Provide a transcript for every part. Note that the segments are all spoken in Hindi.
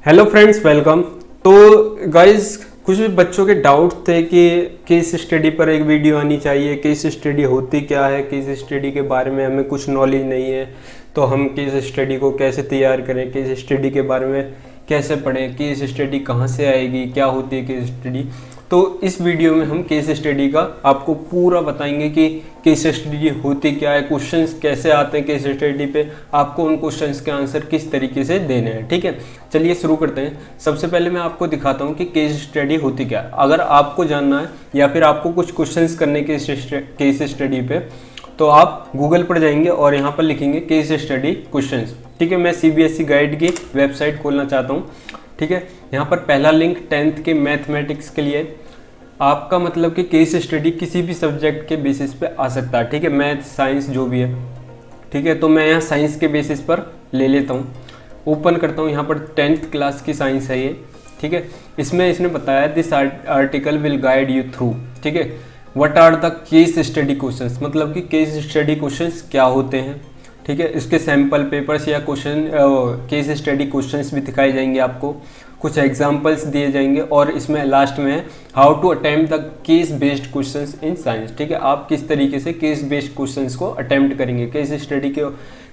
Hello friends, welcome. तो गाइस, कुछ बच्चों के डाउट थे कि केस स्टडी पर एक वीडियो आनी चाहिए। केस स्टडी होती क्या है, केस स्टडी के बारे में हमें कुछ नॉलेज नहीं है, तो हम केस स्टडी को कैसे तैयार करें, केस स्टडी के बारे में कैसे पढ़ें, केस स्टडी कहाँ से आएगी, क्या होती है केस स्टडी। तो इस वीडियो में हम केस स्टडी का आपको पूरा बताएंगे कि केस स्टडी होती क्या है, क्वेश्चंस कैसे आते हैं केस स्टडी पे, आपको उन क्वेश्चंस के आंसर किस तरीके से देने हैं। ठीक है, चलिए शुरू करते हैं। सबसे पहले मैं आपको दिखाता हूँ कि केस स्टडी होती क्या है। अगर आपको जानना है या फिर आपको कुछ क्वेश्चंस करने केस स्टडी पे, तो आप गूगल पर जाएंगे और यहाँ पर लिखेंगे केस स्टडी क्वेश्चंस। ठीक है, मैं सीबीएसई गाइड की वेबसाइट खोलना चाहता हूँ। ठीक है, यहाँ पर पहला लिंक 10th के मैथमेटिक्स के लिए। आपका मतलब कि केस स्टडी किसी भी सब्जेक्ट के बेसिस पे आ सकता है। ठीक है, मैथ साइंस जो भी है। ठीक है, तो मैं यहाँ साइंस के बेसिस पर ले लेता हूँ, ओपन करता हूँ। यहाँ पर 10th क्लास की साइंस है ये। ठीक है, इसमें इसने बताया this article will guide you through. ठीक है, what are the case study questions, मतलब कि केस स्टडी क्वेश्चंस क्या होते हैं। ठीक है, इसके सैम्पल पेपर्स या क्वेश्चन केस स्टडी क्वेश्चंस भी दिखाए जाएंगे, आपको कुछ एग्जांपल्स दिए जाएंगे, और इसमें लास्ट में है how to attempt the case based questions in science. ठीक है, आप किस तरीके से केस बेस्ड क्वेश्चंस को अटेम्प्ट करेंगे, केस स्टडी के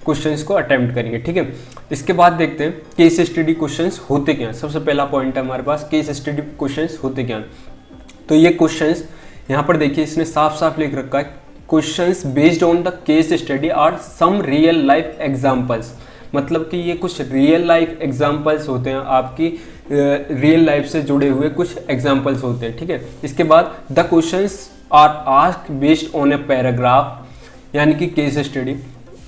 क्वेश्चंस को अटेम्प्ट करेंगे। ठीक है, इसके बाद देखते हैं केस स्टडी क्वेश्चंस होते क्या हैं। सबसे पहला पॉइंट है हमारे पास, केस स्टडी क्वेश्चंस होते क्या हैं। तो ये क्वेश्चंस यहाँ पर देखिए, इसने साफ साफ लिख रखा है, questions based on the case study are some real life examples. मतलब कि ये कुछ रियल लाइफ एग्जांपल्स होते हैं, आपकी रियल लाइफ से जुड़े हुए कुछ एग्जांपल्स होते हैं। ठीक है, इसके बाद the questions are asked based on a paragraph, यानी कि केस स्टडी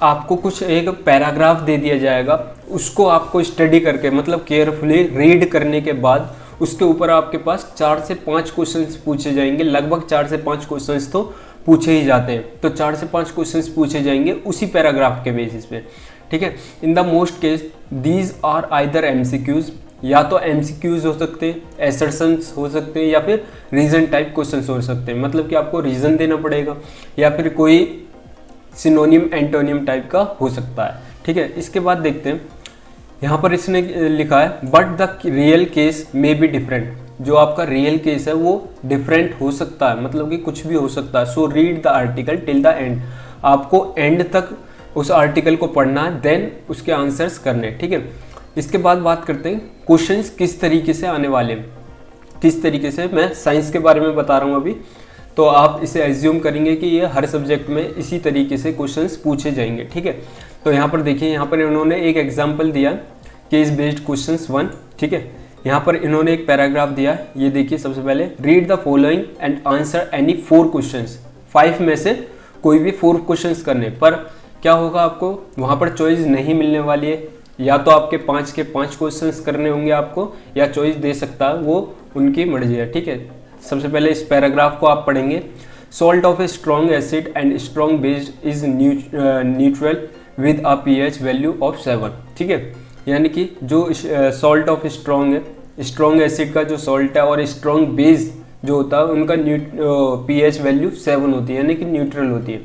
आपको कुछ एक पैराग्राफ दे दिया जाएगा, उसको आपको स्टडी करके मतलब केयरफुली रीड करने के बाद उसके ऊपर आपके पास 4 से 5 क्वेश्चंस पूछे जाएंगे। लगभग 4 से 5 क्वेश्चंस तो पूछे ही जाते हैं, तो 4 से 5 क्वेश्चंस पूछे जाएंगे उसी पैराग्राफ के बेसिस पे। ठीक है, in the most case these are either MCQs, या तो एमसीक्यूज हो सकते हैं, एसर्शंस हो सकते हैं, या फिर रीजन टाइप क्वेश्चंस हो सकते हैं। मतलब कि आपको रीजन देना पड़ेगा, या फिर कोई सिनोनिम एंटोनियम टाइप का हो सकता है। ठीक है, इसके बाद देखते हैं, यहाँ पर इसने लिखा है but the real case may be different. जो आपका रियल केस है वो डिफरेंट हो सकता है, मतलब कि कुछ भी हो सकता है। So read the article till the end, आपको एंड तक उस आर्टिकल को पढ़ना है, देन उसके आंसर्स करने। ठीक है, इसके बाद बात करते हैं क्वेश्चंस किस तरीके से आने वाले हैं, किस तरीके से। मैं साइंस के बारे में बता रहा हूँ अभी, तो आप इसे एज्यूम करेंगे कि ये हर सब्जेक्ट में इसी तरीके से क्वेश्चंस पूछे जाएंगे। ठीक है, तो यहाँ पर देखिए, यहाँ पर इन्होंने एक एग्जाम्पल दिया केस बेस्ड क्वेश्चंस 1। ठीक है, यहाँ पर इन्होंने एक पैराग्राफ दिया, ये देखिए। सबसे पहले read the following and answer any 4 questions. 5 में से कोई भी 4 क्वेश्चंस करने पर क्या होगा, आपको वहाँ पर चॉइस नहीं मिलने वाली है। या तो आपके 5 के 5 क्वेश्चंस करने होंगे आपको, या चॉइस दे सकता है, वो उनकी मर्जी है। ठीक है, सबसे पहले इस पैराग्राफ को आप पढ़ेंगे। Salt of a strong acid and strong base is neutral with a pH value of 7। ठीक है, यानी कि जो सॉल्ट ऑफ स्ट्रॉन्ग है, स्ट्रॉन्ग एसिड का जो सॉल्ट है और स्ट्रॉन्ग बेस जो होता है, उनका पीएच वैल्यू 7 होती है, यानी कि न्यूट्रल होती है।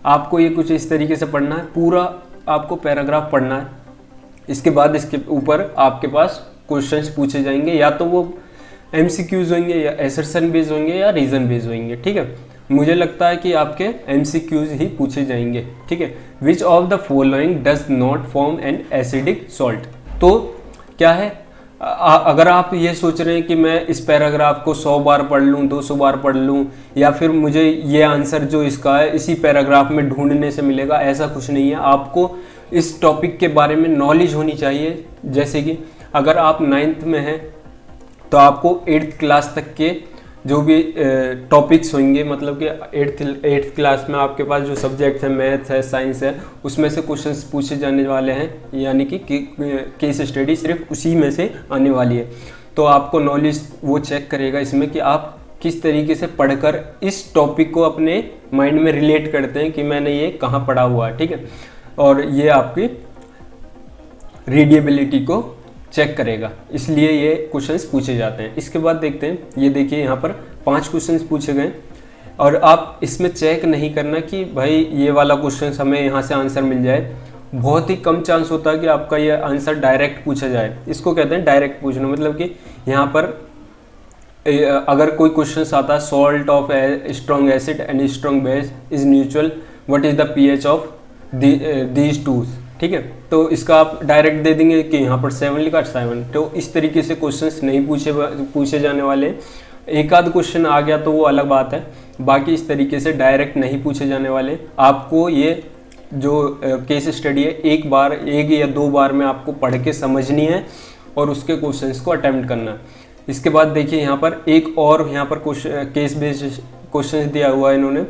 आपको ये कुछ इस तरीके से पढ़ना है, पूरा आपको पैराग्राफ पढ़ना है। इसके बाद इसके ऊपर आपके पास क्वेश्चंस पूछे जाएंगे, या तो वो एमसीक्यूज होंगे, या एसर्शन बेस्ड होंगे, या रीजन बेस्ड होंगे। ठीक है, मुझे लगता है कि आपके एमसीक्यूज ही पूछे जाएंगे। ठीक है, which of the following does not form an acidic salt. तो क्या है, अगर आप ये सोच रहे हैं कि मैं इस पैराग्राफ को 100 बार पढ़ लूँ, 200 बार पढ़ लूँ, या फिर मुझे ये आंसर जो इसका है इसी पैराग्राफ में ढूंढने से मिलेगा, ऐसा कुछ नहीं है। आपको इस टॉपिक के बारे में नॉलेज होनी चाहिए। जैसे कि अगर आप 9th में हैं तो आपको 8th क्लास तक के जो भी टॉपिक्स होंगे, मतलब कि 8th क्लास में आपके पास जो सब्जेक्ट है, मैथ है, साइंस है, उसमें से क्वेश्चंस पूछे जाने वाले हैं, यानी कि केस स्टडी सिर्फ उसी में से आने वाली है। तो आपको नॉलेज वो चेक करेगा इसमें कि आप किस तरीके से पढ़कर इस टॉपिक को अपने माइंड में रिलेट करते हैं कि मैंने ये कहाँ पढ़ा हुआ है। ठीक है, और ये आपकी रीडेबिलिटी को चेक करेगा, इसलिए ये क्वेश्चंस पूछे जाते हैं। इसके बाद देखते हैं, ये देखिए यहाँ पर 5 क्वेश्चंस पूछे गए, और आप इसमें चेक नहीं करना कि भाई ये वाला क्वेश्चन हमें यहाँ से आंसर मिल जाए, बहुत ही कम चांस होता है कि आपका ये आंसर डायरेक्ट पूछा जाए। इसको कहते हैं डायरेक्ट पूछना, मतलब कि यहाँ पर अगर कोई क्वेश्चन आता है salt of strong acid and strong base is neutral, what is the pH of these two, ठीक है, तो इसका आप डायरेक्ट दे देंगे कि यहाँ पर 7 लिखा 7। तो इस तरीके से क्वेश्चंस नहीं पूछे जाने वाले। एक आध क्वेश्चन आ गया तो वो अलग बात है, बाकी इस तरीके से डायरेक्ट नहीं पूछे जाने वाले। आपको ये जो केस स्टडी है एक या दो बार में आपको पढ़ के समझनी है और उसके क्वेश्चंस को अटेम्प्ट करना है। इसके बाद देखिए यहाँ पर एक और यहाँ पर केस बेस्ड क्वेश्चन दिया हुआ है इन्होंने।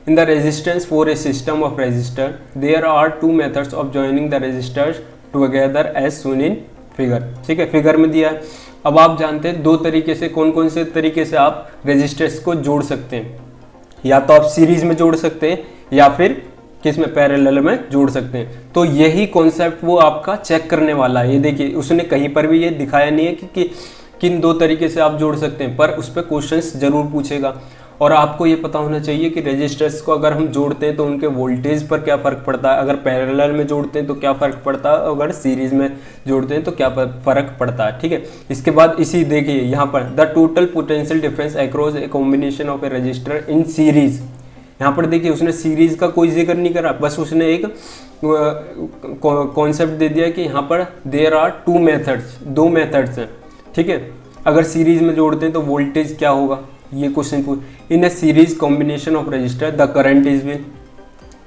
In the resistance for a system of resistor there are 2 methods of joining the resistors together as shown in figure, ठीक है, फिगर में दिया है। अब आप जानते हैं दो तरीके से, कौन कौन से तरीके से आप रेजिस्टर्स को जोड़ सकते हैं, या तो आप सीरीज में जोड़ सकते हैं या फिर किस में पैरेलल में जोड़ सकते हैं। तो यही कॉन्सेप्ट वो आपका चेक करने वाला है। ये देखिए उसने कहीं पर भी ये दिखाया नहीं है कि किन दो तरीके से आप जोड़ सकते हैं, पर उस पर क्वेश्चंस जरूर पूछेगा। और आपको ये पता होना चाहिए कि रेजिस्टर्स को अगर हम जोड़ते हैं तो उनके वोल्टेज पर क्या फ़र्क पड़ता है, अगर पैरेलल में जोड़ते हैं तो क्या फ़र्क पड़ता है, अगर सीरीज में जोड़ते हैं तो क्या फ़र्क पड़ता है, ठीक है। इसके बाद इसी देखिए यहाँ पर the total potential difference across a combination of A register in series. यहाँ पर देखिए उसने सीरीज का कोई जिक्र नहीं करा, बस उसने एक कॉन्सेप्ट दे दिया कि यहाँ पर देयर आर 2 मेथड्स, 2 मेथड्स हैं, ठीक है। अगर सीरीज में जोड़ते हैं तो वोल्टेज क्या होगा, ये क्वेश्चन पूछ। In a series combination of resistor the current is V,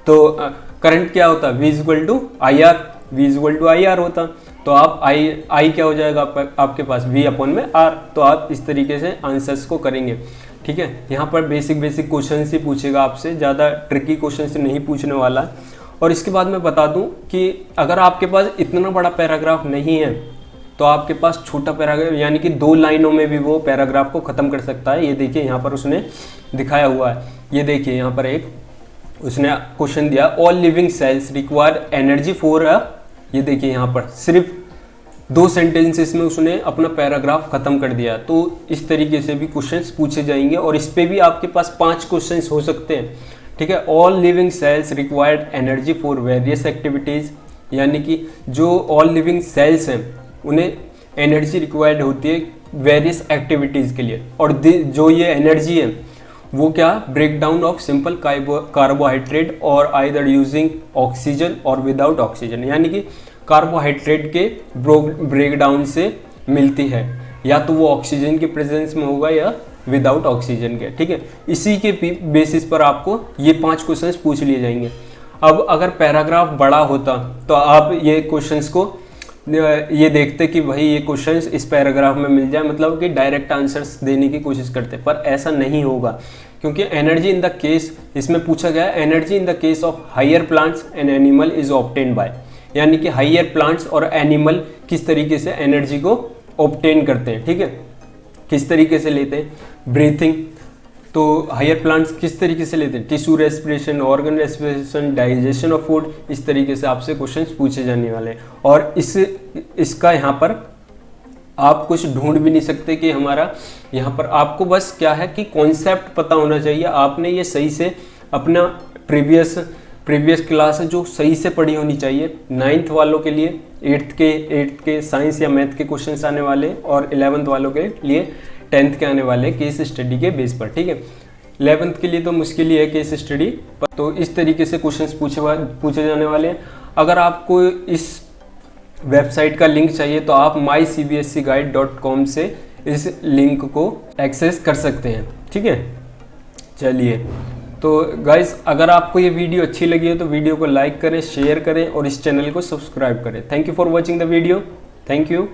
तो करंट क्या होता है, V equal to I R, V equal to I R होता। तो आप आई क्या हो जाएगा आपके पास V अपॉन में R। तो आप इस तरीके से आंसर्स को करेंगे, ठीक है। यहाँ पर बेसिक क्वेश्चन ही पूछेगा आपसे, ज़्यादा ट्रिकी क्वेश्चन से नहीं पूछने वाला। और इसके बाद मैं बता दूं कि अगर आपके पास इतना बड़ा पैराग्राफ नहीं है तो आपके पास छोटा पैराग्राफ, यानी कि 2 लाइनों में भी वो पैराग्राफ को ख़त्म कर सकता है। ये देखिए यहाँ पर उसने दिखाया हुआ है, ये देखिए यहाँ पर एक उसने क्वेश्चन दिया, all living cells require energy for a, ये देखिए यहाँ पर सिर्फ 2 सेंटेंसेस में उसने अपना पैराग्राफ खत्म कर दिया। तो इस तरीके से भी क्वेश्चंस पूछे जाएंगे और इस पे भी आपके पास 5 क्वेश्चंस हो सकते हैं, ठीक है। All living cells required energy for various activities, यानी कि जो ऑल लिविंग सेल्स हैं उन्हें एनर्जी रिक्वायर्ड होती है वेरियस एक्टिविटीज़ के लिए। और जो ये एनर्जी है वो क्या, break down of simple carbohydrate और आइदर यूजिंग ऑक्सीजन और विदाउट ऑक्सीजन, यानी कि कार्बोहाइड्रेट के ब्रेक डाउन से मिलती है, या तो वो ऑक्सीजन के प्रेजेंस में होगा या विदाउट ऑक्सीजन के, ठीक है। इसी के बेसिस पर आपको ये 5 क्वेश्चंस पूछ लिए जाएंगे। अब अगर पैराग्राफ बड़ा होता तो आप ये क्वेश्चंस को ये देखते कि भाई ये क्वेश्चंस इस पैराग्राफ में मिल जाए, मतलब कि डायरेक्ट आंसर्स देने की कोशिश करते, पर ऐसा नहीं होगा क्योंकि एनर्जी इन द केस, इसमें पूछा गया energy in the case of higher plants and animal is obtain by, यानी कि हायर प्लांट्स और एनिमल किस तरीके से एनर्जी को ऑब्टेन करते हैं, ठीक है, किस तरीके से लेते हैं, ब्रीथिंग। तो हायर प्लांट्स किस तरीके से लेते हैं, tissue respiration, organ respiration, digestion of food, इस तरीके से आपसे क्वेश्चंस पूछे जाने वाले हैं। और इसका यहाँ पर आप कुछ ढूंढ भी नहीं सकते कि हमारा यहाँ पर, आपको बस क्या है कि कॉन्सेप्ट पता होना चाहिए। आपने ये सही से अपना प्रीवियस क्लास जो सही से पढ़ी होनी चाहिए। 9th वालों के लिए 8th के साइंस या मैथ के क्वेश्चंस आने वाले, और 11th वालों के लिए 10th के आने वाले केस स्टडी के बेस पर, ठीक है। 11th के लिए तो मुश्किल ही है केस स्टडी, तो इस तरीके से क्वेश्चंस पूछे जाने वाले हैं। अगर आपको इस वेबसाइट का लिंक चाहिए तो आप mycbscguide.com से इस लिंक को एक्सेस कर सकते हैं, ठीक है। चलिए, तो गाइस अगर आपको ये वीडियो अच्छी लगी है तो वीडियो को लाइक करें, शेयर करें और इस चैनल को सब्सक्राइब करें। Thank you for watching the video, thank you.